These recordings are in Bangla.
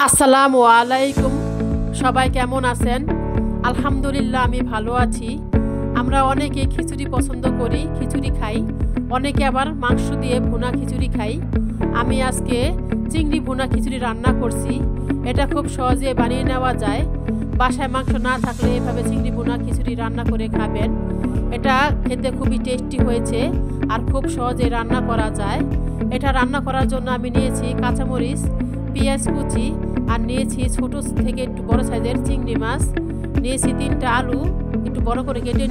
আসসালামু আলাইকুম। সবাই কেমন আছেন? আলহামদুলিল্লাহ আমি ভালো আছি। আমরা অনেকে খিচুড়ি পছন্দ করি, খিচুড়ি খাই, অনেকে আবার মাংস দিয়ে ভুনা খিচুড়ি খাই। আমি আজকে চিংড়ি ভুনা খিচুড়ি রান্না করছি। এটা খুব সহজে বানিয়ে নেওয়া যায়। বাসায় মাংস না থাকলে এভাবে চিংড়ি ভুনা খিচুড়ি রান্না করে খাবেন। এটা খেতে খুবই টেস্টি হয়েছে আর খুব সহজে রান্না করা যায়। এটা রান্না করার জন্য আমি নিয়েছি কাঁচামরিচ, পেঁয়াজ কুচি, আর নিয়েছি ছোট থেকে একটু বড় সাইজের চিংড়ি মাছ, নিয়েছি 3টা আলু একটু বড় করে কেটে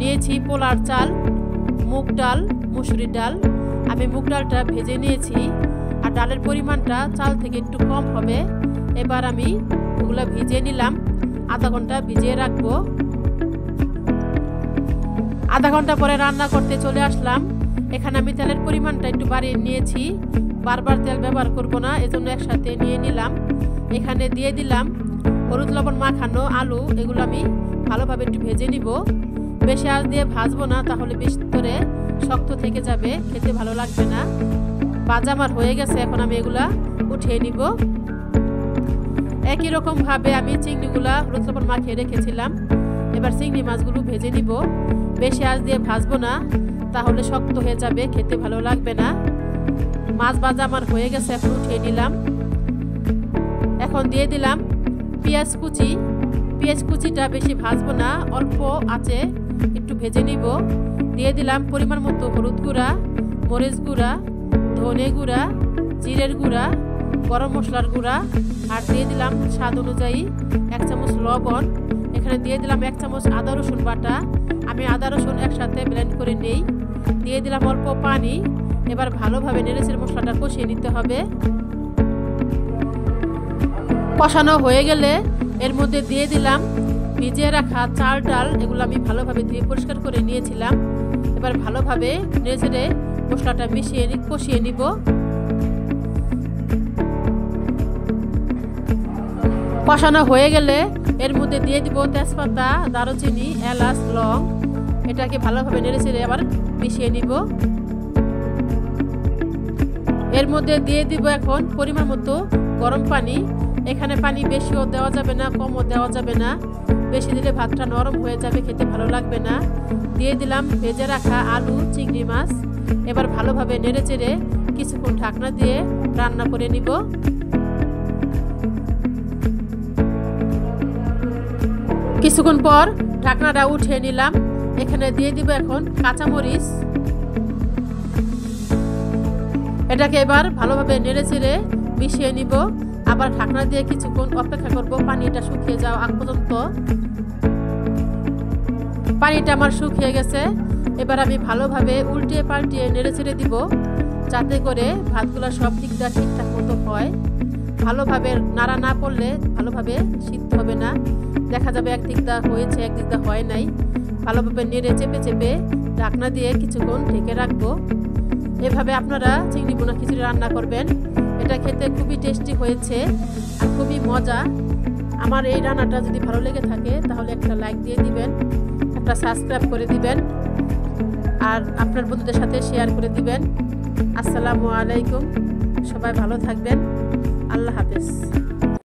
নিয়েছি পোলার চাল, মুগ ডাল, মসুরির ডাল। আমি মুগ ডালটা ভেজে নিয়েছি আর ডালের পরিমাণটা চাল থেকে একটু কম হবে। এবার আমি ওগুলো ভিজিয়ে নিলাম, আধা ঘন্টা ভিজিয়ে রাখবো। আধা ঘন্টা পরে রান্না করতে চলে আসলাম। এখানে আমি তেলের পরিমাণটা একটু বাড়িয়ে নিয়েছি, বারবার তেল ব্যবহার করব না, এজন্য একসাথে নিয়ে নিলাম। এখানে দিয়ে দিলাম হলুদ লবণ মাখানো আলু, এগুলো আমি ভালোভাবে একটু ভেজে নিব। বেশি আঁচ দিয়ে ভাজবো না, তাহলে ভিতরে শক্ত থেকে যাবে, খেতে ভালো লাগবে না। ভাজা আমার হয়ে গেছে, এখন আমি এগুলা উঠিয়ে নিব। একই রকম ভাবে আমি চিংড়িগুলা হলুদ লবণ মাখিয়ে রেখেছিলাম। এবার চিংড়ি মাছগুলো ভেজে নিব। বেশি আঁচ দিয়ে ভাজবো না, তাহলে শক্ত হয়ে যাবে, খেতে ভালো লাগবে না। মাছ ভাজা আমার হয়ে গেছে, এখন উঠিয়ে নিলাম। এখন দিয়ে দিলাম পেঁয়াজ কুচি। পেঁয়াজ কুচিটা বেশি ভাজবো না, অল্প আঁচে একটু ভেজে নিব। দিয়ে দিলাম পরিমাণ মতো হলুদ গুঁড়া, মরিচ গুঁড়া, ধনে গুঁড়া, জিরের গুঁড়া, গরম মশলার গুঁড়া, আর দিয়ে দিলাম স্বাদ অনুযায়ী 1 চামচ লবণ। এখানে দিয়ে দিলাম 1 চামচ আদা রসুন বাটা। আমি আদা রসুন একসাথে ব্লেন্ড করে নেই। দিয়ে দিলাম অল্প পানি। এবার ভালোভাবে নেড়েচেড়ে মশলাটা কষিয়ে নিতে হবে। কষানো হয়ে গেলে এর মধ্যে দিয়ে দিলাম ভিজিয়ে রাখা চাল ডাল, এগুলো আমি ভালোভাবে ধুয়ে পরিষ্কার করে নিয়েছিলাম। এবার ভালোভাবে নেড়েচেড়ে মশলাটা কষিয়ে নিব। কষানো হয়ে গেলে এর মধ্যে দিয়ে দিব তেজপাতা, দারুচিনি, এলাচ, লং। এটাকে ভালোভাবে নেড়েচেড়ে আবার মিশিয়ে নিব। এর মধ্যে দিয়ে দিব এখন পরিমাণ মতো গরম পানি। এখানে পানি বেশিও দেওয়া যাবে না, কমও দেওয়া যাবে না। বেশি দিলে ভাতটা নরম হয়ে যাবে, খেতে ভালো লাগবে না। দিয়ে দিলাম ভেজে রাখা আলু, চিংড়ি মাছ। এবার ভালোভাবে নেড়েচেড়ে কিছুক্ষণ ঢাকনা দিয়ে রান্না করে নিব। কিছুক্ষণ পর ঢাকনাটা উঠিয়ে নিলাম। এখানে দিয়ে দিব এখন কাঁচামরিচ। এটাকে এবার ভালোভাবে নেড়েচেড়ে মিশিয়ে নিব। আবার ঢাকনা দিয়ে কিছুক্ষণ অপেক্ষা করব, পানিটা শুকিয়ে যাওয়া আগ পর্যন্ত। পানিটা আমার শুকিয়ে গেছে। এবার আমি ভালোভাবে উল্টিয়ে পাল্টিয়ে নেড়েচেড়ে দিব, যাতে করে ভাতগুলো সব দিকটা ঠিকঠাক মতো হয়। ভালোভাবে নাড়া না পড়লে ভালোভাবে সিদ্ধ হবে না, দেখা যাবে এক দিকটা হয়েছে এক দিকটা হয় নাই। ভালোভাবে নেড়ে চেপে চেপে ঢাকনা দিয়ে কিছুক্ষণ ঢেকে রাখবো। এভাবে আপনারা চিংড়ি ভুনা খিচুড়ি রান্না করবেন। এটা খেতে খুবই টেস্টি হয়েছে আর খুবই মজা। আমার এই রান্নাটা যদি ভালো লেগে থাকে তাহলে একটা লাইক দিয়ে দিবেন, একটা সাবস্ক্রাইব করে দিবেন, আর আপনার বন্ধুদের সাথে শেয়ার করে দিবেন। আসসালামু আলাইকুম। সবাই ভালো থাকবেন। আল্লাহ হাফেজ।